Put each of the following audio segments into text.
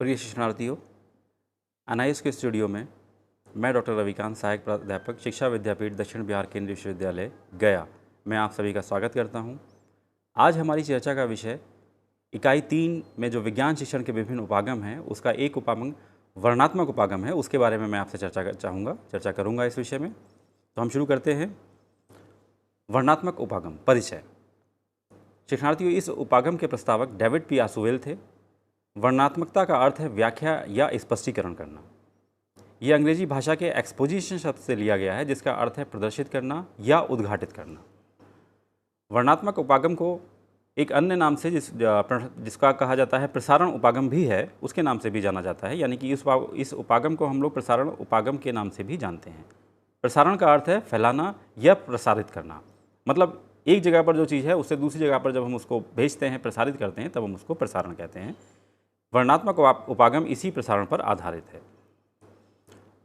प्रिय शिक्षणार्थियों, एनआईएस के स्टूडियो में मैं डॉक्टर रविकांत, सहायक प्राध्यापक, शिक्षा विद्यापीठ दक्षिण बिहार केंद्रीय विश्वविद्यालय गया मैं आप सभी का स्वागत करता हूं। आज हमारी चर्चा का विषय इकाई 3 में जो विज्ञान शिक्षण के विभिन्न उपागम हैं उसका एक उपागम वर्णनात्मक उपागम है, उसके बारे में मैं आपसे चर्चा करूँगा इस विषय में। तो हम शुरू करते हैं। वर्णनात्मक उपागम परिचय। शिक्षणार्थियों, इस उपागम के प्रस्तावक डेविड पी आसुवेल थे। वर्णनात्मकता का अर्थ है व्याख्या या स्पष्टीकरण करना। यह अंग्रेजी भाषा के एक्सपोजिशन शब्द से लिया गया है, जिसका अर्थ है प्रदर्शित करना या उद्घाटित करना। वर्णनात्मक उपागम को एक अन्य नाम से जिसका कहा जाता है प्रसारण उपागम भी है, उसके नाम से भी जाना जाता है। यानी कि इस उपागम को हम लोग प्रसारण उपागम के नाम से भी जानते हैं। प्रसारण का अर्थ है फैलाना या प्रसारित करना। मतलब एक जगह पर जो चीज़ है उससे दूसरी जगह पर जब हम उसको भेजते हैं, प्रसारित करते हैं, तब हम उसको प्रसारण कहते हैं। वर्णनात्मक उपागम इसी प्रसारण पर आधारित है।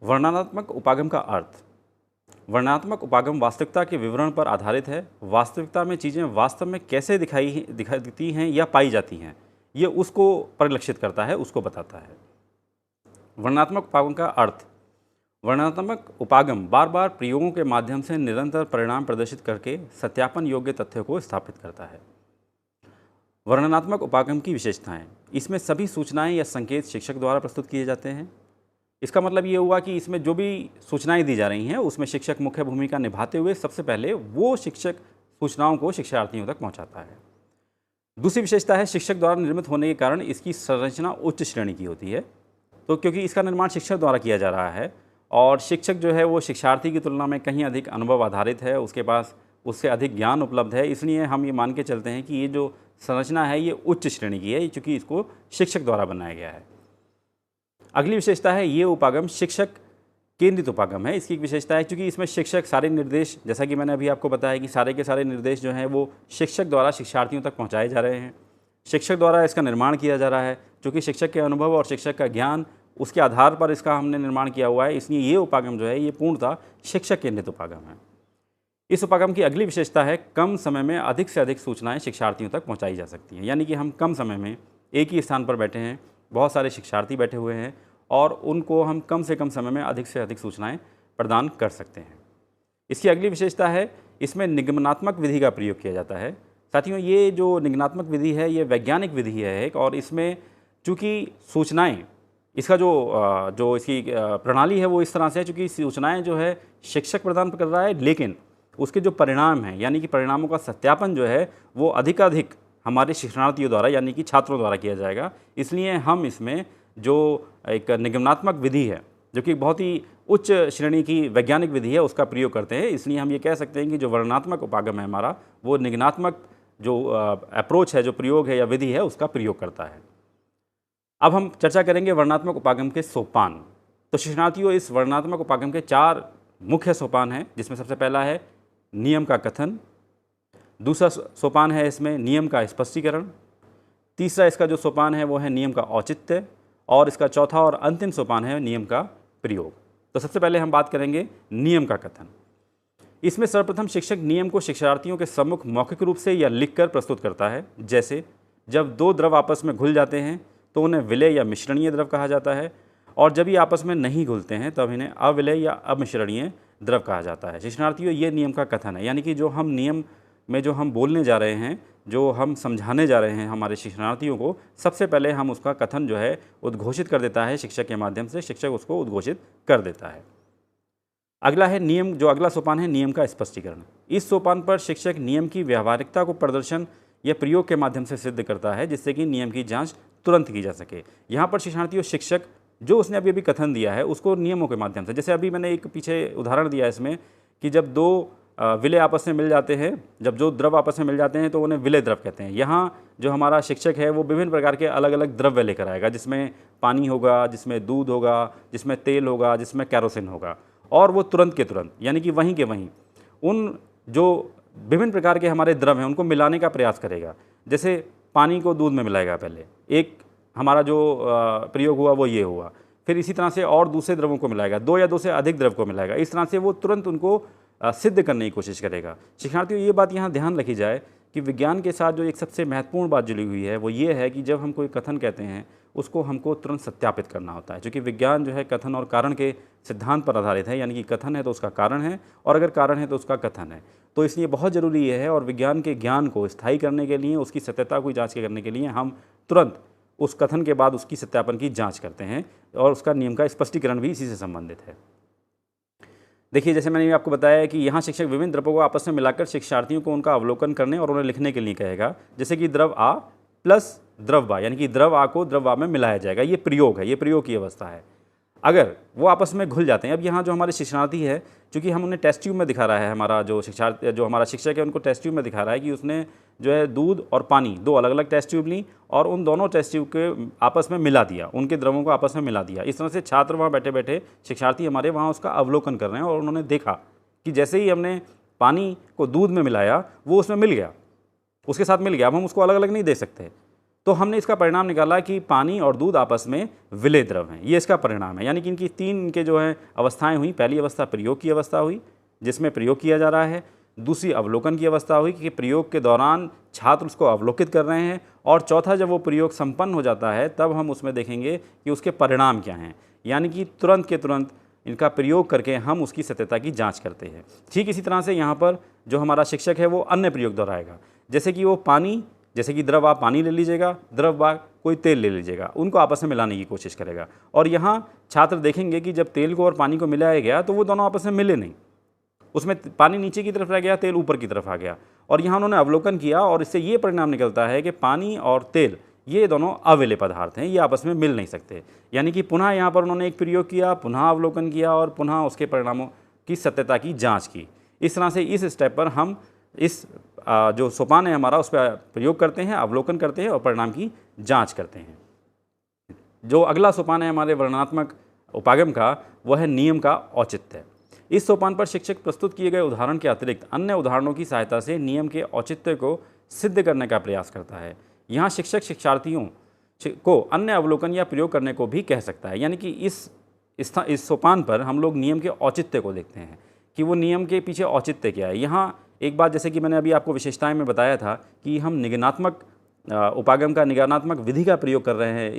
वर्णनात्मक उपागम का अर्थ। वर्णनात्मक उपागम वास्तविकता के विवरण पर आधारित है। वास्तविकता में चीज़ें वास्तव में कैसे दिखती हैं या पाई जाती हैं, ये उसको परिलक्षित करता है, उसको बताता है। वर्णनात्मक उपागम का अर्थ। वर्णनात्मक उपागम बार बार प्रयोगों के माध्यम से निरंतर परिणाम प्रदर्शित करके सत्यापन योग्य तथ्यों को स्थापित करता है। वर्णनात्मक उपागम की विशेषताएं। इसमें सभी सूचनाएं या संकेत शिक्षक द्वारा प्रस्तुत किए जाते हैं। इसका मतलब ये हुआ कि इसमें जो भी सूचनाएं दी जा रही हैं उसमें शिक्षक मुख्य भूमिका निभाते हुए सबसे पहले वो शिक्षक सूचनाओं को शिक्षार्थियों तक पहुंचाता है। दूसरी विशेषता है शिक्षक द्वारा निर्मित होने के कारण इसकी संरचना उच्च श्रेणी की होती है। तो क्योंकि इसका निर्माण शिक्षक द्वारा किया जा रहा है और शिक्षक जो है वो शिक्षार्थी की तुलना में कहीं अधिक अनुभव आधारित है, उसके पास उससे अधिक ज्ञान उपलब्ध है, इसलिए हम ये मान के चलते हैं कि ये जो संरचना है ये उच्च श्रेणी की है, क्योंकि इसको शिक्षक द्वारा बनाया गया है। अगली विशेषता है ये उपागम शिक्षक केंद्रित उपागम है। इसकी एक विशेषता है क्योंकि इसमें शिक्षक सारे निर्देश, जैसा कि मैंने अभी आपको बताया कि सारे के सारे निर्देश जो हैं वो शिक्षक द्वारा शिक्षार्थियों तक पहुंचाए जा रहे हैं। शिक्षक द्वारा इसका निर्माण किया जा रहा है। चूँकि शिक्षक के अनुभव और शिक्षक का ज्ञान, उसके आधार पर इसका हमने निर्माण किया हुआ है, इसलिए ये उपागम जो है ये पूर्णतः शिक्षक केंद्रित उपागम है। इस उपागम की अगली विशेषता है कम समय में अधिक से अधिक सूचनाएं शिक्षार्थियों तक पहुंचाई जा सकती हैं। यानी कि हम कम समय में एक ही स्थान पर बैठे हैं, बहुत सारे शिक्षार्थी बैठे हुए हैं और उनको हम कम से कम समय में अधिक से अधिक सूचनाएं प्रदान कर सकते हैं। इसकी अगली विशेषता है इसमें निगमनात्मक विधि का प्रयोग किया जाता है। साथियों, ये जो निगमनात्मक विधि है ये वैज्ञानिक विधि है एक, और इसमें चूँकि सूचनाएँ, इसका जो इसकी प्रणाली है वो इस तरह से है, चूँकि सूचनाएँ जो है शिक्षक प्रदान कर रहा है, लेकिन उसके जो परिणाम हैं यानी कि परिणामों का सत्यापन जो है वो अधिकाधिक हमारे शिक्षणार्थियों द्वारा यानी कि छात्रों द्वारा किया जाएगा। इसलिए हम इसमें जो एक निगमनात्मक विधि है, जो कि बहुत ही उच्च श्रेणी की वैज्ञानिक विधि है, उसका प्रयोग करते हैं। इसलिए हम ये कह सकते हैं कि जो वर्णनात्मक उपागम है हमारा, वो निगमनात्मक जो अप्रोच है, जो प्रयोग है या विधि है, उसका प्रयोग करता है। अब हम चर्चा करेंगे वर्णनात्मक उपागम के सोपान। तो शिक्षणार्थियों, इस वर्णनात्मक उपागम के 4 मुख्य सोपान हैं, जिसमें सबसे पहला है नियम का कथन। दूसरा सोपान है इसमें नियम का स्पष्टीकरण। तीसरा इसका जो सोपान है वो है नियम का औचित्य, और इसका चौथा और अंतिम सोपान है नियम का प्रयोग। तो सबसे पहले हम बात करेंगे नियम का कथन। इसमें सर्वप्रथम शिक्षक नियम को शिक्षार्थियों के सम्मुख मौखिक रूप से या लिखकर प्रस्तुत करता है। जैसे जब 2 द्रव आपस में घुल जाते हैं तो उन्हें विलय या मिश्रणीय द्रव कहा जाता है, और जब ये आपस में नहीं घुलते हैं तब इन्हें अविलय या अमिश्रणीय द्रव कहा जाता है। शिक्षणार्थियों, ये नियम का कथन है, यानी कि जो हम नियम में जो हम बोलने जा रहे हैं, जो हम समझाने जा रहे हैं हमारे शिक्षणार्थियों को, सबसे पहले हम उसका कथन जो है उद्घोषित कर देता है शिक्षक के माध्यम से, शिक्षक उसको उद्घोषित कर देता है। अगला है नियम, जो अगला सोपान है नियम का स्पष्टीकरण। इस सोपान पर शिक्षक नियम की व्यावहारिकता को प्रदर्शन या प्रयोग के माध्यम से सिद्ध करता है, जिससे कि नियम की जाँच तुरंत की जा सके। यहाँ पर शिक्षणार्थियों शिक्षक जो उसने अभी कथन दिया है उसको नियमों के माध्यम से, जैसे अभी मैंने एक पीछे उदाहरण दिया इसमें कि जब 2 विलय आपस में मिल जाते हैं, जब जो द्रव आपस में मिल जाते हैं तो उन्हें विलय द्रव कहते हैं। यहाँ जो हमारा शिक्षक है वो विभिन्न प्रकार के अलग अलग द्रव्य लेकर आएगा, जिसमें पानी होगा, जिसमें दूध होगा, जिसमें तेल होगा, जिसमें कैरोसिन होगा, और वो तुरंत के तुरंत यानी कि वहीं के वहीं उन जो विभिन्न प्रकार के हमारे द्रव हैं उनको मिलाने का प्रयास करेगा। जैसे पानी को दूध में मिलाएगा, पहले एक हमारा जो प्रयोग हुआ वो ये हुआ, फिर इसी तरह से और दूसरे द्रवों को मिलाएगा, 2 या 2 से अधिक द्रव को मिलाएगा। इस तरह से वो तुरंत उनको सिद्ध करने की कोशिश करेगा। शिक्षार्थियों, ये बात यहाँ ध्यान रखी जाए कि विज्ञान के साथ जो एक सबसे महत्वपूर्ण बात जुड़ी हुई है वो ये है कि जब हम कोई कथन कहते हैं उसको हमको तुरंत सत्यापित करना होता है, क्योंकि विज्ञान जो है कथन और कारण के सिद्धांत पर आधारित है, यानी कि कथन है तो उसका कारण है और अगर कारण है तो उसका कथन है। तो इसलिए बहुत ज़रूरी ये है, और विज्ञान के ज्ञान को स्थायी करने के लिए, उसकी सत्यता को जांच करने के लिए हम तुरंत उस कथन के बाद उसकी सत्यापन की जांच करते हैं, और उसका नियम का स्पष्टीकरण भी इसी से संबंधित है। देखिए, जैसे मैंने आपको बताया कि यहाँ शिक्षक विभिन्न द्रव्यों को आपस में मिलाकर शिक्षार्थियों को उनका अवलोकन करने और उन्हें लिखने के लिए कहेगा, जैसे कि द्रव आ प्लस द्रव बा, यानी कि द्रव आ को द्रव आ में मिलाया जाएगा। ये प्रयोग है, ये प्रयोग की अवस्था है। अगर वो आपस में घुल जाते हैं, अब यहाँ जो हमारे शिक्षार्थी है, चूँकि हम उन्हें टेस्ट ट्यूब में दिखा रहा है, हमारा जो हमारा शिक्षक है उनको टेस्ट ट्यूब में दिखा रहा है कि उसने जो है दूध और पानी, दो अलग अलग टेस्ट ट्यूब ली और उन दोनों टेस्ट ट्यूब के आपस में मिला दिया, उनके द्रवों को आपस में मिला दिया। इस तरह से छात्र वहाँ बैठे बैठे, शिक्षार्थी हमारे वहाँ उसका अवलोकन कर रहे हैं और उन्होंने देखा कि जैसे ही हमने पानी को दूध में मिलाया वो उसमें मिल गया, उसके साथ मिल गया। अब हम उसको अलग अलग नहीं दे सकते, तो हमने इसका परिणाम निकाला कि पानी और दूध आपस में विलय द्रव हैं। ये इसका परिणाम है, यानी कि इनकी तीन इनके जो है अवस्थाएं हुई। पहली अवस्था प्रयोग की अवस्था हुई जिसमें प्रयोग किया जा रहा है, दूसरी अवलोकन की अवस्था हुई कि प्रयोग के दौरान छात्र उसको अवलोकित कर रहे हैं, और चौथा जब वो प्रयोग संपन्न हो जाता है तब हम उसमें देखेंगे कि उसके परिणाम क्या हैं, यानी कि तुरंत के तुरंत इनका प्रयोग करके हम उसकी सत्यता की जांच करते हैं। ठीक इसी तरह से यहाँ पर जो हमारा शिक्षक है वो अन्य प्रयोग दोहराएगा, जैसे कि वो पानी, जैसे कि द्रव आप पानी ले लीजिएगा, द्रव बा कोई तेल ले लीजिएगा, उनको आपस में मिलाने की कोशिश करेगा। और यहाँ छात्र देखेंगे कि जब तेल को और पानी को मिलाया गया तो वो दोनों आपस में मिले नहीं, उसमें पानी नीचे की तरफ रह गया, तेल ऊपर की तरफ आ गया। और यहाँ उन्होंने अवलोकन किया और इससे ये परिणाम निकलता है कि पानी और तेल ये दोनों अविलय पदार्थ हैं, ये आपस में मिल नहीं सकते। यानी कि पुनः यहाँ पर उन्होंने एक प्रयोग किया, पुनः अवलोकन किया और पुनः उसके परिणामों की सत्यता की जाँच की। इस तरह से इस स्टेप पर हम इस जो सोपान है हमारा उस पर प्रयोग करते हैं, अवलोकन करते हैं और परिणाम की जांच करते हैं। जो अगला सोपान है हमारे वर्णनात्मक उपागम का, वह है नियम का औचित्य। इस सोपान पर शिक्षक प्रस्तुत किए गए उदाहरण के अतिरिक्त अन्य उदाहरणों की सहायता से नियम के औचित्य को सिद्ध करने का प्रयास करता है। यहाँ शिक्षक शिक्षार्थियों को अन्य अवलोकन या प्रयोग करने को भी कह सकता है, यानी कि इस सोपान पर हम लोग नियम के औचित्य को देखते हैं कि वो नियम के पीछे औचित्य क्या है। यहाँ एक बात, जैसे कि मैंने अभी आपको विशेषताएं में बताया था कि हम निगमनात्मक उपागम का, निगमनात्मक विधि का प्रयोग कर रहे हैं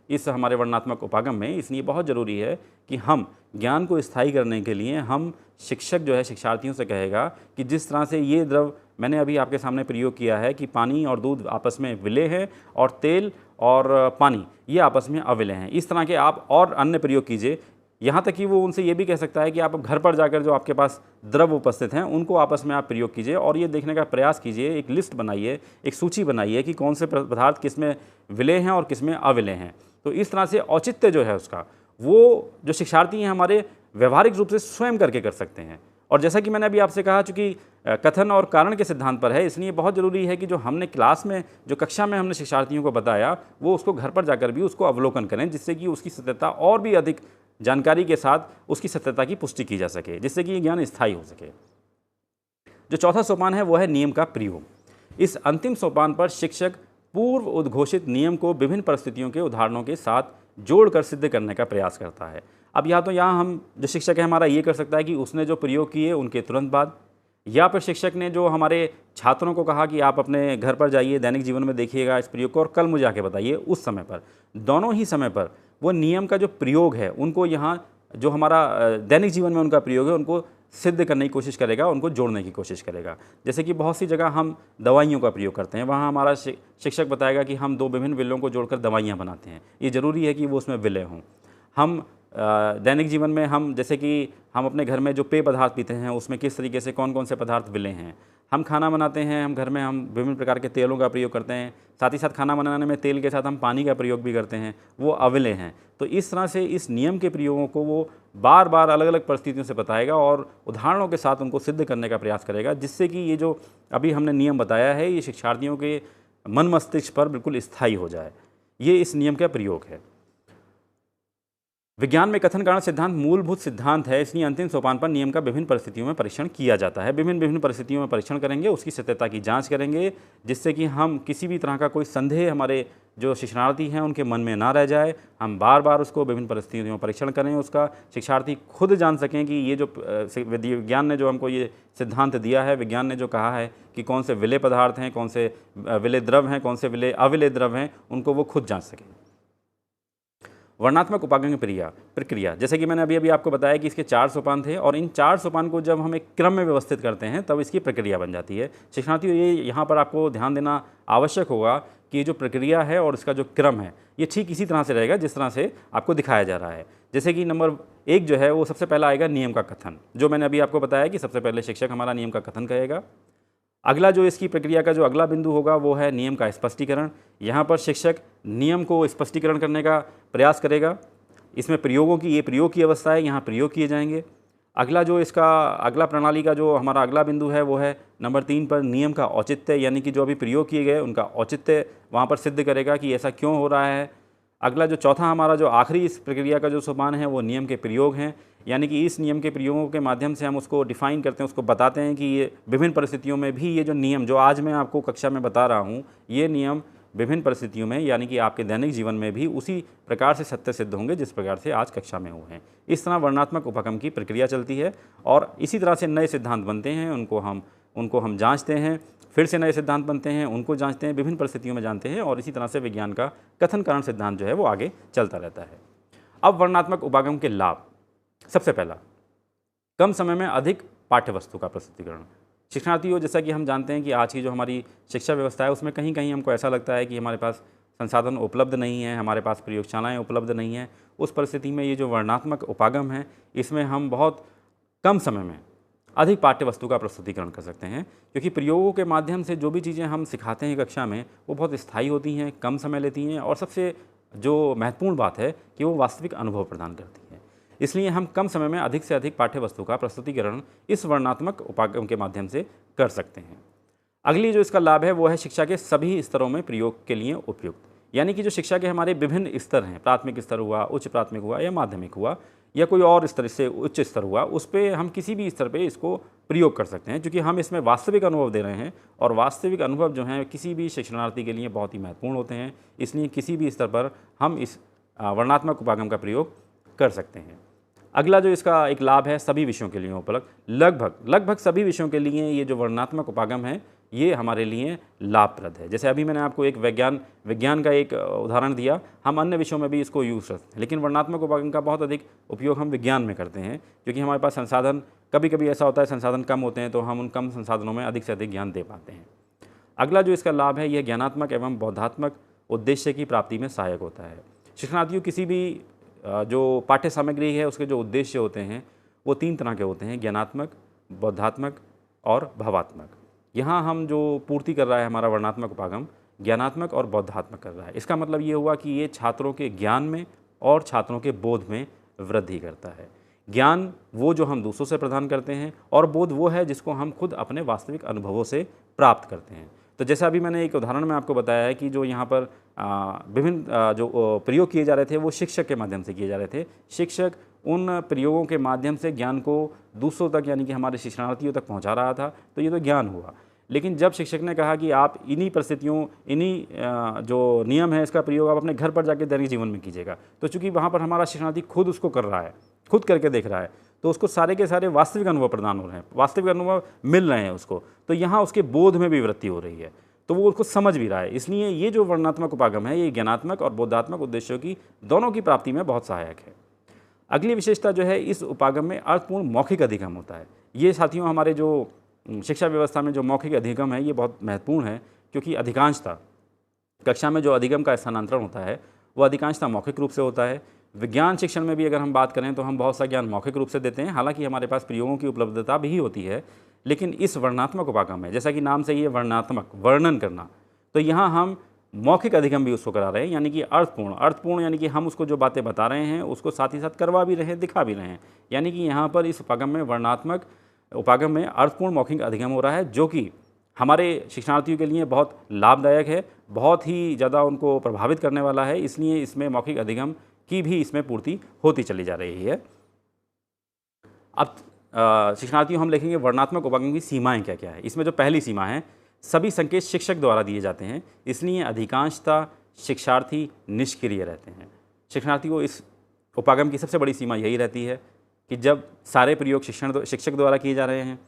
इस हमारे वर्णनात्मक उपागम में, इसलिए बहुत ज़रूरी है कि हम ज्ञान को स्थायी करने के लिए हम शिक्षक जो है शिक्षार्थियों से कहेगा कि जिस तरह से ये द्रव मैंने अभी आपके सामने प्रयोग किया है कि पानी और दूध आपस में विलय हैं और तेल और पानी ये आपस में अविलय हैं, इस तरह के आप और अन्य प्रयोग कीजिए। यहाँ तक कि वो उनसे ये भी कह सकता है कि आप घर पर जाकर जो आपके पास द्रव उपस्थित हैं उनको आपस में आप प्रयोग कीजिए और ये देखने का प्रयास कीजिए, एक लिस्ट बनाइए, एक सूची बनाइए कि कौन से पदार्थ किस में विलय हैं और किस में अविलय हैं। तो इस तरह से औचित्य जो है उसका, वो जो शिक्षार्थी हैं हमारे व्यवहारिक रूप से स्वयं करके कर सकते हैं। और जैसा कि मैंने अभी आपसे कहा, चूँकि कथन और कारण के सिद्धांत पर है, इसलिए बहुत ज़रूरी है कि जो हमने क्लास में, जो कक्षा में हमने शिक्षार्थियों को बताया, वो उसको घर पर जाकर भी उसको अवलोकन करें, जिससे कि उसकी सत्यता और भी अधिक जानकारी के साथ उसकी सत्यता की पुष्टि की जा सके, जिससे कि ये ज्ञान स्थायी हो सके। जो चौथा सोपान है वो है नियम का प्रयोग। इस अंतिम सोपान पर शिक्षक पूर्व उद्घोषित नियम को विभिन्न परिस्थितियों के उदाहरणों के साथ जोड़कर सिद्ध करने का प्रयास करता है। अब या तो यहाँ हम जो शिक्षक है हमारा ये कर सकता है कि उसने जो प्रयोग किए उनके तुरंत बाद, या फिर शिक्षक ने जो हमारे छात्रों को कहा कि आप अपने घर पर जाइए, दैनिक जीवन में देखिएगा इस प्रयोग को और कल मुझे आके बताइए, उस समय पर, दोनों ही समय पर वो नियम का जो प्रयोग है उनको यहाँ जो हमारा दैनिक जीवन में उनका प्रयोग है उनको सिद्ध करने की कोशिश करेगा, उनको जोड़ने की कोशिश करेगा। जैसे कि बहुत सी जगह हम दवाइयों का प्रयोग करते हैं, वहाँ हमारा शिक्षक बताएगा कि हम दो विभिन्न विलयों को जोड़कर दवाइयाँ बनाते हैं, ये ज़रूरी है कि वो उसमें विलय हों। हम दैनिक जीवन में हम जैसे कि हम अपने घर में जो पेय पदार्थ पीते हैं उसमें किस तरीके से कौन कौन से पदार्थ विलय हैं। हम खाना बनाते हैं, हम घर में हम विभिन्न प्रकार के तेलों का प्रयोग करते हैं, साथ ही साथ खाना बनाने में तेल के साथ हम पानी का प्रयोग भी करते हैं, वो अविलय हैं। तो इस तरह से इस नियम के प्रयोगों को वो बार बार अलग अलग परिस्थितियों से बताएगा और उदाहरणों के साथ उनको सिद्ध करने का प्रयास करेगा, जिससे कि ये जो अभी हमने नियम बताया है ये शिक्षार्थियों के मन मस्तिष्क पर बिल्कुल स्थायी हो जाए। ये इस नियम का प्रयोग है। विज्ञान में कथन कारण सिद्धांत मूलभूत सिद्धांत है, इसलिए अंतिम सोपान पर नियम का विभिन्न परिस्थितियों में परीक्षण किया जाता है। विभिन्न विभिन्न परिस्थितियों में परीक्षण करेंगे, उसकी सत्यता की जांच करेंगे, जिससे कि हम किसी भी तरह का कोई संदेह हमारे जो शिक्षार्थी हैं उनके मन में ना रह जाए। हम बार बार उसको विभिन्न परिस्थितियों में परीक्षण करें, उसका शिक्षार्थी खुद जान सकें कि ये जो विज्ञान ने जो हमको ये सिद्धांत दिया है, विज्ञान ने जो कहा है कि कौन से विलेय पदार्थ हैं, कौन से विलेय द्रव हैं, कौन से विलेय अविलेय द्रव हैं, उनको वो खुद जांच सकें। वर्णनात्मक उपागम की प्रक्रिया, जैसे कि मैंने अभी अभी आपको बताया कि इसके 4 सोपान थे, और इन 4 सोपान को जब हम एक क्रम में व्यवस्थित करते हैं तब इसकी प्रक्रिया बन जाती है। शिक्षार्थियों, ये यहाँ पर आपको ध्यान देना आवश्यक होगा कि ये जो प्रक्रिया है और इसका जो क्रम है ये ठीक इसी तरह से रहेगा जिस तरह से आपको दिखाया जा रहा है। जैसे कि नंबर 1 जो है वो सबसे पहला आएगा नियम का कथन, जो मैंने अभी आपको बताया कि सबसे पहले शिक्षक हमारा नियम का कथन कहेगा। अगला जो इसकी प्रक्रिया का जो अगला बिंदु होगा वो है नियम का स्पष्टीकरण। यहाँ पर शिक्षक नियम को स्पष्टीकरण करने का प्रयास करेगा। इसमें प्रयोगों की, ये प्रयोग की अवस्था है, यहाँ प्रयोग किए जाएंगे। अगला जो इसका अगला प्रणाली का जो हमारा अगला बिंदु है वो है नंबर 3 पर नियम का औचित्य, यानी कि जो अभी प्रयोग किए गए उनका औचित्य वहाँ पर सिद्ध करेगा कि ऐसा क्यों हो रहा है। अगला जो चौथा हमारा जो आखिरी इस प्रक्रिया का जो सोपान है वो नियम के प्रयोग हैं, यानी कि इस नियम के प्रयोगों के माध्यम से हम उसको डिफ़ाइन करते हैं, उसको बताते हैं कि ये विभिन्न परिस्थितियों में भी ये जो नियम जो आज मैं आपको कक्षा में बता रहा हूँ, ये नियम विभिन्न परिस्थितियों में यानी कि आपके दैनिक जीवन में भी उसी प्रकार से सत्य सिद्ध होंगे जिस प्रकार से आज कक्षा में हुए हैं। इस तरह वर्णनात्मक उपगम की प्रक्रिया चलती है और इसी तरह से नए सिद्धांत बनते हैं, उनको हम जाँचते हैं, फिर से नए सिद्धांत बनते हैं, उनको जांचते हैं, विभिन्न परिस्थितियों में जानते हैं, और इसी तरह से विज्ञान का कथन कारण सिद्धांत जो है वो आगे चलता रहता है। अब वर्णनात्मक उपागम के लाभ, सबसे पहला, कम समय में अधिक पाठ्य वस्तु का प्रस्तुतिकरण। शिक्षार्थियों, जैसा कि हम जानते हैं कि आज की जो हमारी शिक्षा व्यवस्था है उसमें कहीं कहीं हमको ऐसा लगता है कि हमारे पास संसाधन उपलब्ध नहीं है, हमारे पास प्रयोगशालाएँ उपलब्ध नहीं हैं। उस परिस्थिति में ये जो वर्णनात्मक उपागम है इसमें हम बहुत कम समय में अधिक पाठ्य वस्तु का प्रस्तुतिकरण कर सकते हैं, क्योंकि प्रयोगों के माध्यम से जो भी चीज़ें हम सिखाते हैं कक्षा में वो बहुत स्थायी होती हैं, कम समय लेती हैं, और सबसे जो महत्वपूर्ण बात है कि वो वास्तविक अनुभव प्रदान करती हैं। इसलिए हम कम समय में अधिक से अधिक पाठ्य वस्तु का प्रस्तुतिकरण इस वर्णनात्मक उपागम के माध्यम से कर सकते हैं। अगली जो इसका लाभ है वो है शिक्षा के सभी स्तरों में प्रयोग के लिए उपयुक्त, यानी कि जो शिक्षा के हमारे विभिन्न स्तर हैं, प्राथमिक स्तर हुआ, उच्च प्राथमिक हुआ या माध्यमिक हुआ, या कोई और स्तर से उच्च स्तर हुआ, उस पर हम किसी भी स्तर पे इसको प्रयोग कर सकते हैं, क्योंकि हम इसमें वास्तविक अनुभव दे रहे हैं, और वास्तविक अनुभव जो हैं किसी भी शिक्षणार्थी के लिए बहुत ही महत्वपूर्ण होते हैं। इसलिए किसी भी स्तर पर हम इस वर्णनात्मक उपागम का प्रयोग कर सकते हैं। अगला जो इसका एक लाभ है सभी विषयों के लिए उपलब्ध, लगभग सभी विषयों के लिए ये जो वर्णनात्मक उपागम है ये हमारे लिए लाभप्रद है। जैसे अभी मैंने आपको एक विज्ञान का एक उदाहरण दिया, हम अन्य विषयों में भी इसको यूज़ करते हैं, लेकिन वर्णनात्मक उपागम का बहुत अधिक उपयोग हम विज्ञान में करते हैं, क्योंकि हमारे पास संसाधन, कभी कभी ऐसा होता है संसाधन कम होते हैं, तो हम उन कम संसाधनों में अधिक से अधिक ज्ञान दे पाते हैं। अगला जो इसका लाभ है यह ज्ञानात्मक एवं बौद्धात्मक उद्देश्य की प्राप्ति में सहायक होता है। शिक्षणार्थियों, किसी भी जो पाठ्य सामग्री है उसके जो उद्देश्य होते हैं वो 3 तरह के होते हैं, ज्ञानात्मक, बौद्धात्मक और भावात्मक। यहाँ हम जो पूर्ति कर रहा है हमारा वर्णनात्मक उपागम ज्ञानात्मक और बौद्धात्मक कर रहा है। इसका मतलब ये हुआ कि ये छात्रों के ज्ञान में और छात्रों के बोध में वृद्धि करता है। ज्ञान वो जो हम दूसरों से प्रदान करते हैं, और बोध वो है जिसको हम खुद अपने वास्तविक अनुभवों से प्राप्त करते हैं। तो जैसा अभी मैंने एक उदाहरण में आपको बताया है कि जो यहाँ पर विभिन्न जो प्रयोग किए जा रहे थे वो शिक्षक के माध्यम से किए जा रहे थे। शिक्षक उन प्रयोगों के माध्यम से ज्ञान को दूसरों तक, यानी कि हमारे शिक्षणार्थियों तक पहुँचा रहा था, तो ये तो ज्ञान हुआ। लेकिन जब शिक्षक ने कहा कि आप इन्हीं परिस्थितियों, इन्हीं जो नियम है इसका प्रयोग आप अपने घर पर जाके दैनिक जीवन में कीजिएगा, तो चूँकि वहाँ पर हमारा शिक्षणार्थी खुद उसको कर रहा है, खुद करके देख रहा है, तो उसको सारे के सारे वास्तविक अनुभव प्रदान हो रहे हैं, वास्तविक अनुभव मिल रहे हैं उसको, तो यहाँ उसके बोध में भी वृद्धि हो रही है, तो वो उसको समझ भी रहा है। इसलिए ये जो वर्णनात्मक उपागम है ये ज्ञानात्मक और बोधात्मक उद्देश्यों की दोनों की प्राप्ति में बहुत सहायक है। अगली विशेषता जो है इस उपागम में अर्थपूर्ण मौखिक अधिगम होता है। ये साथियों हमारे जो शिक्षा व्यवस्था में जो मौखिक अधिगम है ये बहुत महत्वपूर्ण है, क्योंकि अधिकांशतः कक्षा में जो अधिगम का स्थानांतरण होता है वो अधिकांशतः मौखिक रूप से होता है। विज्ञान शिक्षण में भी अगर हम बात करें तो हम बहुत सा ज्ञान मौखिक रूप से देते हैं, हालांकि हमारे पास प्रयोगों की उपलब्धता भी होती है, लेकिन इस वर्णनात्मक उपागम में, जैसा कि नाम से ये वर्णनात्मक, वर्णन करना, तो यहाँ हम मौखिक अधिगम भी उसको करा रहे हैं, यानी कि अर्थपूर्ण यानी कि हम उसको जो बातें बता रहे हैं उसको साथ ही साथ करवा भी रहे हैं, दिखा भी रहे हैं। यानी कि यहाँ पर इस उपागम में, वर्णनात्मक उपागम में अर्थपूर्ण मौखिक अधिगम हो रहा है, जो कि हमारे शिक्षणार्थियों के लिए बहुत लाभदायक है, बहुत ही ज़्यादा उनको प्रभावित करने वाला है। इसलिए इसमें मौखिक अधिगम की भी इसमें पूर्ति होती चली जा रही है। अब शिक्षणार्थियों हम देखेंगे वर्णनात्मक उपागम की सीमाएं क्या क्या है। इसमें जो पहली सीमा है, सभी संकेत शिक्षक द्वारा दिए जाते हैं, इसलिए अधिकांशतः शिक्षार्थी निष्क्रिय रहते हैं। शिक्षार्थी को इस उपागम की सबसे बड़ी सीमा यही रहती है कि जब सारे प्रयोग शिक्षक द्वारा किए जा रहे हैं,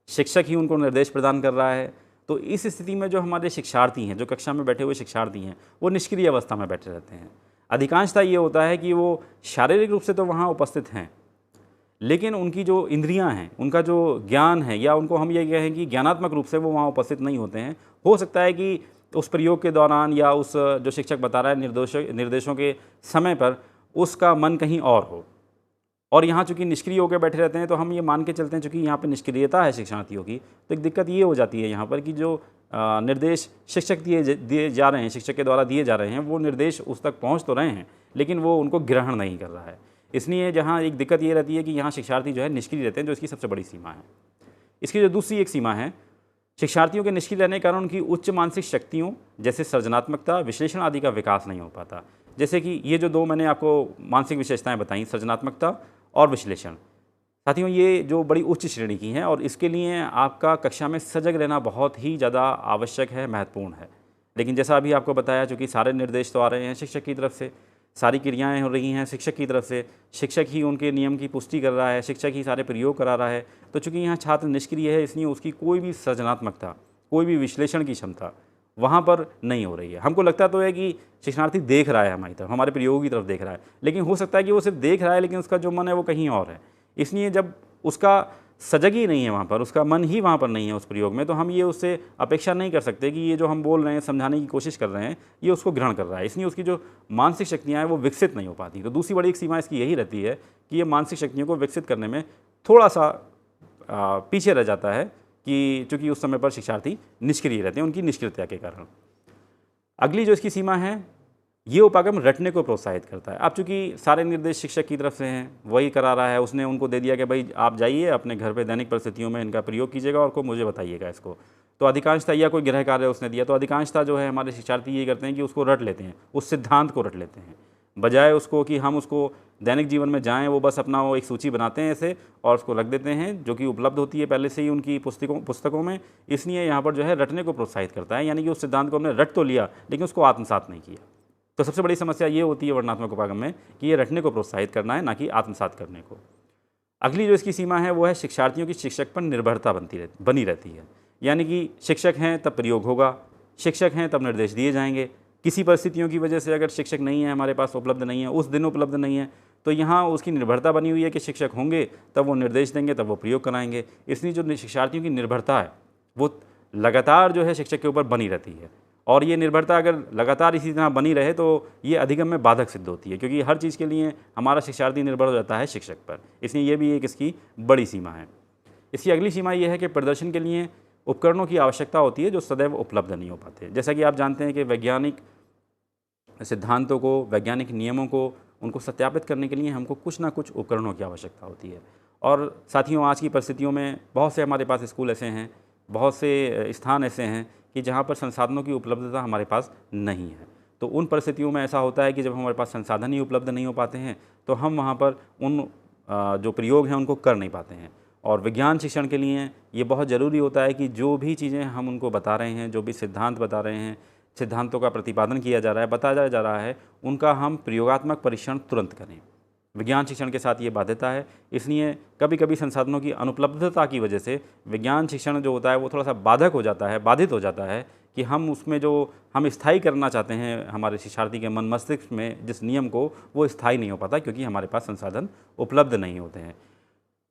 शिक्षक ही उनको निर्देश प्रदान कर रहा है, तो इस स्थिति में जो हमारे शिक्षार्थी हैं, जो कक्षा में बैठे हुए शिक्षार्थी हैं, वो निष्क्रिय अवस्था में बैठे रहते हैं। अधिकांशतः ये होता है कि वो शारीरिक रूप से तो वहाँ उपस्थित हैं, लेकिन उनकी जो इंद्रियां हैं, उनका जो ज्ञान है, या उनको हम ये कहें कि ज्ञानात्मक रूप से वो वहाँ उपस्थित नहीं होते हैं। हो सकता है कि उस प्रयोग के दौरान या उस जो शिक्षक बता रहा है निर्देशों के समय पर उसका मन कहीं और हो, और यहाँ चूँकि निष्क्रिय होकर बैठे रहते हैं, तो हम ये मान के चलते हैं चूँकि यहाँ पर निष्क्रियता है शिक्षार्थियों की, तो एक दिक्कत ये हो जाती है यहाँ पर कि जो निर्देश शिक्षक दिए जा रहे हैं, शिक्षक के द्वारा दिए जा रहे हैं, वो निर्देश उस तक पहुँच तो रहे हैं, लेकिन वो उनको ग्रहण नहीं कर रहा है। इसलिए जहाँ एक दिक्कत ये रहती है कि यहाँ शिक्षार्थी जो है निष्क्रिय रहते हैं, जो इसकी सबसे बड़ी सीमा है। इसकी जो दूसरी एक सीमा है, शिक्षार्थियों के निष्क्रिय रहने के कारण उनकी उच्च मानसिक शक्तियों जैसे सृजनात्मकता, विश्लेषण आदि का विकास नहीं हो पाता। जैसे कि ये जो दो मैंने आपको मानसिक विशेषताएं बताई, सृजनात्मकता और विश्लेषण, साथियों ये जो बड़ी उच्च श्रेणी की हैं, और इसके लिए आपका कक्षा में सजग रहना बहुत ही ज़्यादा आवश्यक है, महत्वपूर्ण है। लेकिन जैसा अभी आपको बताया, चूँकि सारे निर्देश तो आ रहे हैं शिक्षक की तरफ से, सारी क्रियाएं हो रही हैं शिक्षक की तरफ से, शिक्षक ही उनके नियम की पुष्टि कर रहा है, शिक्षक ही सारे प्रयोग करा रहा है, तो चूँकि यहाँ छात्र निष्क्रिय है, इसलिए उसकी कोई भी सृजनात्मकता, कोई भी विश्लेषण की क्षमता वहाँ पर नहीं हो रही है। हमको लगता तो है कि शिक्षार्थी देख रहा है हमारी तरफ, हमारे प्रयोग की तरफ देख रहा है, लेकिन हो सकता है कि वो सिर्फ देख रहा है, लेकिन उसका जो मन है वो कहीं और है। इसलिए जब उसका सजग ही नहीं है वहाँ पर, उसका मन ही वहाँ पर नहीं है उस प्रयोग में, तो हम ये उससे अपेक्षा नहीं कर सकते कि ये जो हम बोल रहे हैं, समझाने की कोशिश कर रहे हैं, ये उसको ग्रहण कर रहा है। इसलिए उसकी जो मानसिक शक्तियाँ हैं वो विकसित नहीं हो पाती। तो दूसरी बड़ी एक सीमा इसकी यही रहती है कि ये मानसिक शक्तियों को विकसित करने में थोड़ा सा पीछे रह जाता है, कि चूँकि उस समय पर शिक्षार्थी निष्क्रिय रहते हैं उनकी निष्क्रियता के कारण। अगली जो इसकी सीमा है, ये उपागम रटने को प्रोत्साहित करता है। अब चूँकि सारे निर्देश शिक्षक की तरफ से हैं, वही करा रहा है, उसने उनको दे दिया कि भाई आप जाइए अपने घर पे दैनिक परिस्थितियों में इनका प्रयोग कीजिएगा और को मुझे बताइएगा इसको, तो अधिकांशतः, या कोई गृह कार्य उसने दिया, तो अधिकांशतः जो है हमारे शिक्षार्थी ये करते हैं कि उसको रट लेते हैं, उस सिद्धांत को रट लेते हैं, बजाय उसको कि हम उसको दैनिक जीवन में जाएँ। वो बस अपना वो एक सूची बनाते हैं ऐसे और उसको रख देते हैं, जो कि उपलब्ध होती है पहले से ही उनकी पुस्तकों में। इसलिए यहाँ पर जो है रटने को प्रोत्साहित करता है, यानी कि उस सिद्धांत को हमने रट तो लिया लेकिन उसको आत्मसात नहीं किया। तो सबसे बड़ी समस्या ये होती है वर्णनात्मक उपागम में कि ये रटने को प्रोत्साहित करना है, ना कि आत्मसात करने को। अगली जो इसकी सीमा है वो है शिक्षार्थियों की शिक्षक पर निर्भरता बनी रहती है, यानी कि शिक्षक हैं तब प्रयोग होगा, शिक्षक हैं तब निर्देश दिए जाएंगे। किसी परिस्थितियों की वजह से अगर शिक्षक नहीं है, हमारे पास उपलब्ध नहीं है, उस दिन उपलब्ध नहीं है, तो यहाँ उसकी निर्भरता बनी हुई है कि शिक्षक होंगे तब वो निर्देश देंगे, तब वो प्रयोग कराएंगे। इसलिए जो शिक्षार्थियों की निर्भरता है वो लगातार जो है शिक्षक के ऊपर बनी रहती है, और ये निर्भरता अगर लगातार इसी तरह बनी रहे तो ये अधिगम में बाधक सिद्ध होती है, क्योंकि हर चीज़ के लिए हमारा शिक्षार्थी निर्भर हो जाता है शिक्षक पर। इसलिए ये भी एक इसकी बड़ी सीमा है। इसकी अगली सीमा ये है कि प्रदर्शन के लिए उपकरणों की आवश्यकता होती है जो सदैव उपलब्ध नहीं हो पाते। जैसा कि आप जानते हैं कि वैज्ञानिक सिद्धांतों को, वैज्ञानिक नियमों को, उनको सत्यापित करने के लिए हमको कुछ ना कुछ उपकरणों की आवश्यकता होती है। और साथियों, आज की परिस्थितियों में बहुत से हमारे पास स्कूल ऐसे हैं, बहुत से स्थान ऐसे हैं कि जहाँ पर संसाधनों की उपलब्धता हमारे पास नहीं है। तो उन परिस्थितियों में ऐसा होता है कि जब हमारे पास संसाधन ही उपलब्ध नहीं हो पाते हैं, तो हम वहाँ पर उन जो प्रयोग हैं उनको कर नहीं पाते हैं। और विज्ञान शिक्षण के लिए ये बहुत ज़रूरी होता है कि जो भी चीज़ें हम उनको बता रहे हैं, जो भी सिद्धांत बता रहे हैं, सिद्धांतों का प्रतिपादन किया जा रहा है, बताया जा रहा है, उनका हम प्रयोगात्मक परीक्षण तुरंत करें। विज्ञान शिक्षण के साथ ये बाध्यता है। इसलिए कभी कभी संसाधनों की अनुपलब्धता की वजह से विज्ञान शिक्षण जो होता है वो थोड़ा सा बाधक हो जाता है, बाधित हो जाता है कि हम उसमें जो हम स्थायी करना चाहते हैं हमारे शिक्षार्थी के मन मस्तिष्क में जिस नियम को, वो स्थायी नहीं हो पाता, क्योंकि हमारे पास संसाधन उपलब्ध नहीं होते हैं।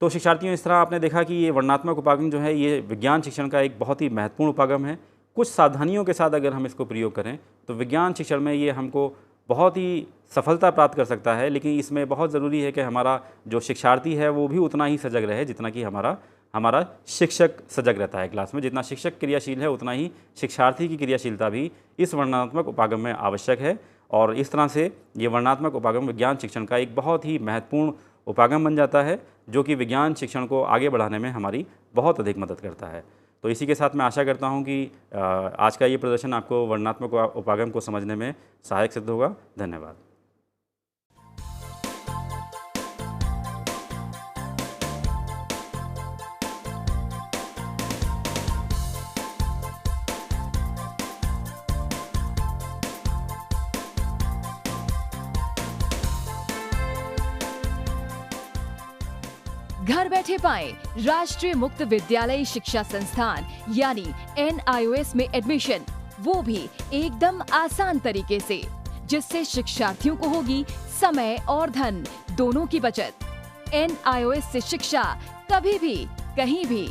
तो शिक्षार्थियों, इस तरह आपने देखा कि ये वर्णनात्मक उपागम जो है ये विज्ञान शिक्षण का एक बहुत ही महत्वपूर्ण उपागम है। कुछ सावधानियों के साथ अगर हम इसको प्रयोग करें तो विज्ञान शिक्षण में ये हमको बहुत ही सफलता प्राप्त कर सकता है। लेकिन इसमें बहुत ज़रूरी है कि हमारा जो शिक्षार्थी है वो भी उतना ही सजग रहे जितना कि हमारा शिक्षक सजग रहता है क्लास में। जितना शिक्षक क्रियाशील है उतना ही शिक्षार्थी की क्रियाशीलता भी इस वर्णनात्मक उपागम में आवश्यक है। और इस तरह से ये वर्णनात्मक उपागम विज्ञान शिक्षण का एक बहुत ही महत्वपूर्ण उपागम बन जाता है, जो कि विज्ञान शिक्षण को आगे बढ़ाने में हमारी बहुत अधिक मदद करता है। तो इसी के साथ मैं आशा करता हूं कि आज का ये प्रदर्शन आपको वर्णनात्मक उपागम को समझने में सहायक सिद्ध होगा। धन्यवाद। घर बैठे पाएं राष्ट्रीय मुक्त विद्यालय शिक्षा संस्थान यानी NIOS में एडमिशन, वो भी एकदम आसान तरीके से, जिससे शिक्षार्थियों को होगी समय और धन दोनों की बचत। NIOS से शिक्षा कभी भी कहीं भी।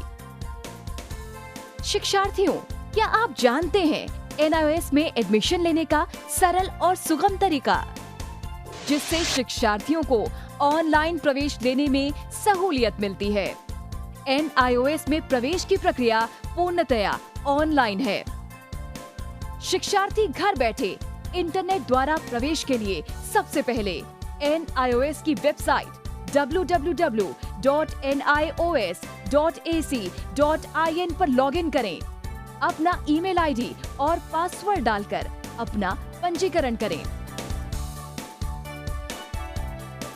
शिक्षार्थियों, क्या आप जानते हैं NIOS में एडमिशन लेने का सरल और सुगम तरीका, जिससे शिक्षार्थियों को ऑनलाइन प्रवेश लेने में सहूलियत मिलती है। NIOS में प्रवेश की प्रक्रिया पूर्णतया ऑनलाइन है। शिक्षार्थी घर बैठे इंटरनेट द्वारा प्रवेश के लिए सबसे पहले NIOS की वेबसाइट www.nios.ac.in पर लॉगिन करें। अपना ईमेल आईडी और पासवर्ड डालकर अपना पंजीकरण करें।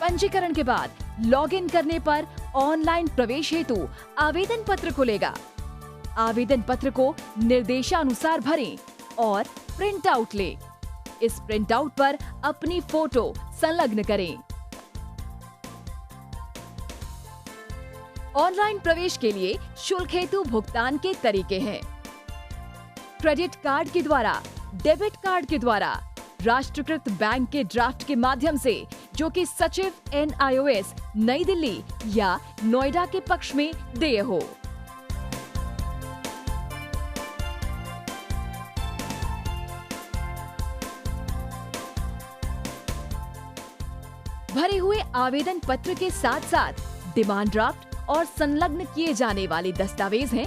पंजीकरण के बाद लॉगिन करने पर ऑनलाइन प्रवेश हेतु आवेदन पत्र खुलेगा। आवेदन पत्र को निर्देशानुसार भरें और प्रिंट आउट लें। इस प्रिंट आउट पर अपनी फोटो संलग्न करें। ऑनलाइन प्रवेश के लिए शुल्क हेतु भुगतान के तरीके हैं: क्रेडिट कार्ड के द्वारा, डेबिट कार्ड के द्वारा, राष्ट्रीयकृत बैंक के ड्राफ्ट के माध्यम से, जो कि सचिव NIOS नई दिल्ली या नोएडा के पक्ष में देय हो। भरे हुए आवेदन पत्र के साथ साथ डिमांड ड्राफ्ट और संलग्न किए जाने वाले दस्तावेज हैं: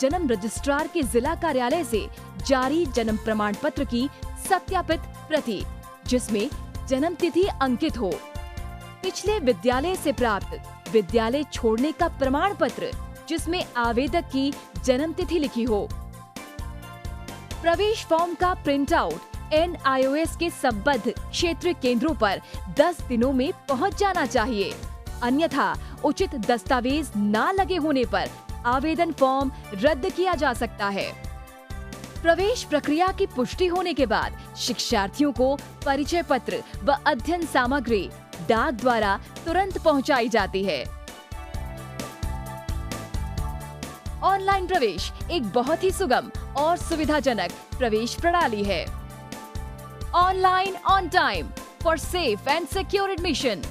जन्म रजिस्ट्रार के जिला कार्यालय से जारी जन्म प्रमाण पत्र की सत्यापित प्रति, जिसमें जन्म तिथि अंकित हो, पिछले विद्यालय से प्राप्त विद्यालय छोड़ने का प्रमाण पत्र, जिसमें आवेदक की जन्म तिथि लिखी हो। प्रवेश फॉर्म का प्रिंट आउट NIOS के संबद्ध क्षेत्रीय केंद्रों पर 10 दिनों में पहुंच जाना चाहिए, अन्यथा उचित दस्तावेज न लगे होने पर आवेदन फॉर्म रद्द किया जा सकता है। प्रवेश प्रक्रिया की पुष्टि होने के बाद शिक्षार्थियों को परिचय पत्र व अध्ययन सामग्री डाक द्वारा तुरंत पहुंचाई जाती है। ऑनलाइन प्रवेश एक बहुत ही सुगम और सुविधाजनक प्रवेश प्रणाली है। Online on time for safe and secure admission.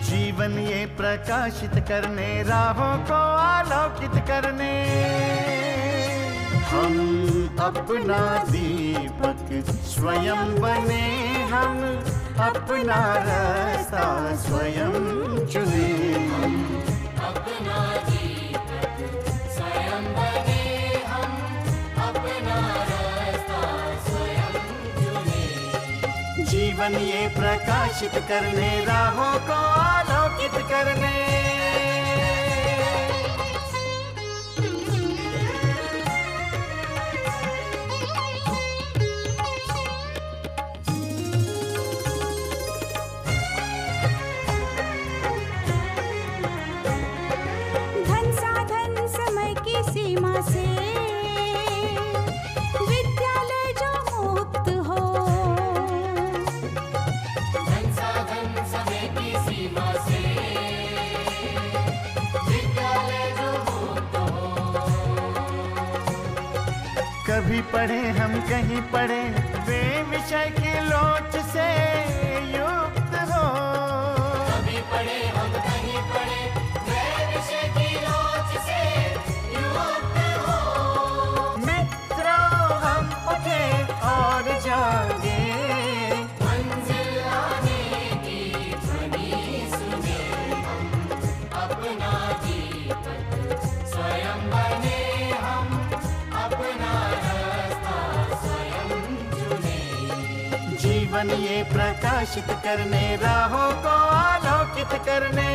जीवन ये प्रकाशित करने, राहों को आलोकित करने, हम अपना दीपक स्वयं बने, हम अपना रास्ता स्वयं चुने। अपना दीपक स्वयं बने, हम अपना रास्ता स्वयं चुने। जीवन ये प्रकाशित करने, राहों को आलोकित करने। धन साधन समय की सीमा से विद्यालय जो मुक्त हो, धन साधन समय की सीमा से विद्यालय जो मुक्त हो। कभी पढ़े हम कहीं पढ़े, वे विषय की लोच से युक्त हो। कभी पढ़े हम कहीं पढ़े, वे विषय की लोच से युक्त हो। मित्रों हम उठे और जागे, मंजिल आने की ध्वनि सुने। जीवन ये प्रकाशित करने, राहों को आलोकित करने।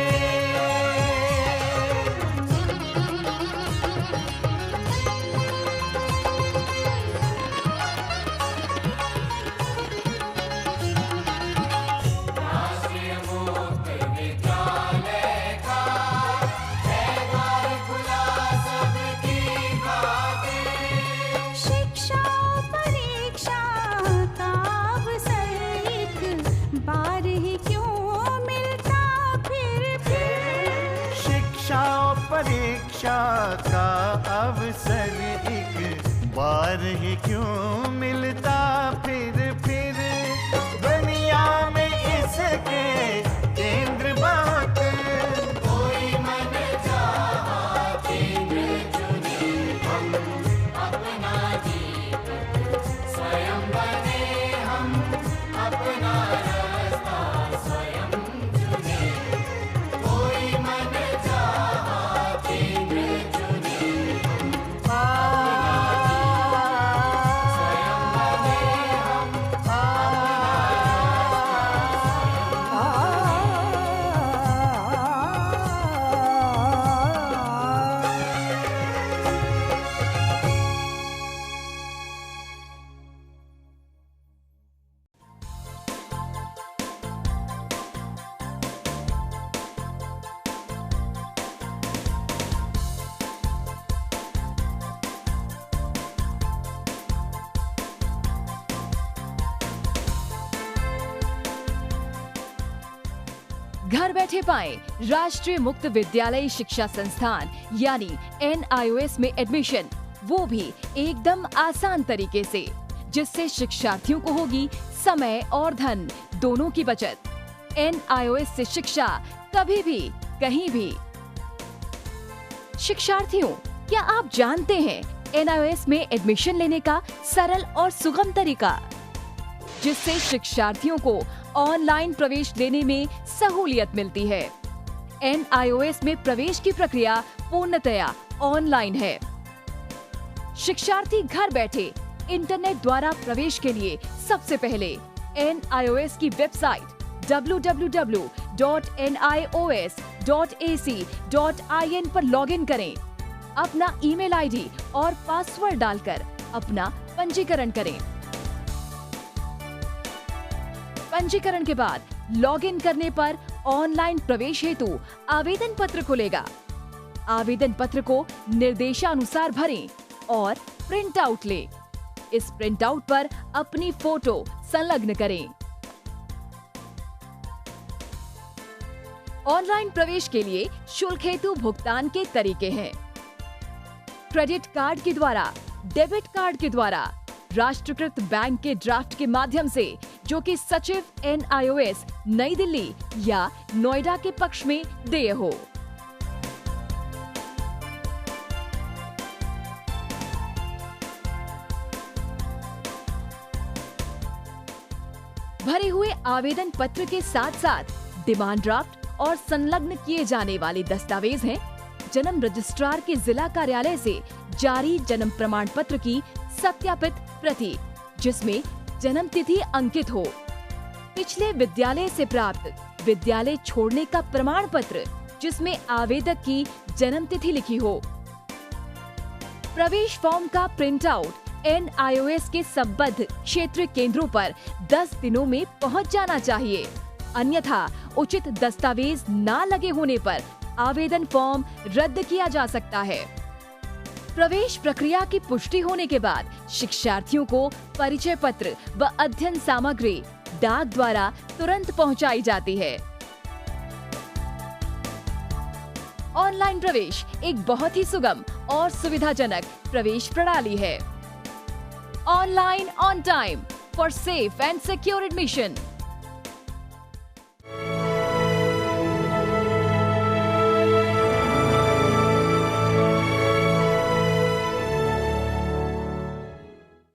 शिक्षा परीक्षा का अवसर एक बार ही क्यों मिलता फिर। शिक्षा परीक्षा का अवसर एक बार ही क्यों मिलता फिर। दुनिया में इसके केंद्र बहुत, कोई मन चाहा केंद्र चुने, हम अपना जीवन स्वयं बने, हम अपना रास्ता स्वयं चुने। कोई मन चाहा केंद्र चुने, स्वयं बने, हम घर बैठे पाएं राष्ट्रीय मुक्त विद्यालय शिक्षा संस्थान यानी NIOS में एडमिशन, वो भी एकदम आसान तरीके से, जिससे शिक्षार्थियों को होगी समय और धन दोनों की बचत। NIOS से शिक्षा कभी भी कहीं भी। शिक्षार्थियों, क्या आप जानते हैं NIOS में एडमिशन लेने का सरल और सुगम तरीका, जिससे शिक्षार्थियों को ऑनलाइन प्रवेश लेने में सहूलियत मिलती है। NIOS में प्रवेश की प्रक्रिया पूर्णतया ऑनलाइन है। शिक्षार्थी घर बैठे इंटरनेट द्वारा प्रवेश के लिए सबसे पहले NIOS की वेबसाइट www.nios.ac.in पर लॉगिन करें। अपना ईमेल आईडी और पासवर्ड डालकर अपना पंजीकरण करें। पंजीकरण के बाद लॉगिन करने पर ऑनलाइन प्रवेश हेतु आवेदन पत्र खुलेगा। आवेदन पत्र को निर्देशानुसार भरें और प्रिंट आउट लें। इस प्रिंट आउट पर अपनी फोटो संलग्न करें। ऑनलाइन प्रवेश के लिए शुल्क हेतु भुगतान के तरीके हैं: क्रेडिट कार्ड के द्वारा, डेबिट कार्ड के द्वारा, राष्ट्रीयकृत बैंक के ड्राफ्ट के माध्यम से, जो कि सचिव NIOS नई दिल्ली या नोएडा के पक्ष में देय हो। भरे हुए आवेदन पत्र के साथ साथ डिमांड ड्राफ्ट और संलग्न किए जाने वाले दस्तावेज हैं: जन्म रजिस्ट्रार के जिला कार्यालय से जारी जन्म प्रमाण पत्र की सत्यापित प्रति, जिसमें जन्म तिथि अंकित हो, पिछले विद्यालय से प्राप्त विद्यालय छोड़ने का प्रमाण पत्र, जिसमें आवेदक की जन्म तिथि लिखी हो। प्रवेश फॉर्म का प्रिंट आउट NIOS के संबद्ध क्षेत्रीय केंद्रों पर 10 दिनों में पहुंच जाना चाहिए, अन्यथा उचित दस्तावेज न लगे होने पर आवेदन फॉर्म रद्द किया जा सकता है। प्रवेश प्रक्रिया की पुष्टि होने के बाद शिक्षार्थियों को परिचय पत्र व अध्ययन सामग्री डाक द्वारा तुरंत पहुंचाई जाती है। ऑनलाइन प्रवेश एक बहुत ही सुगम और सुविधाजनक प्रवेश प्रणाली है। Online on time for safe and secure admission.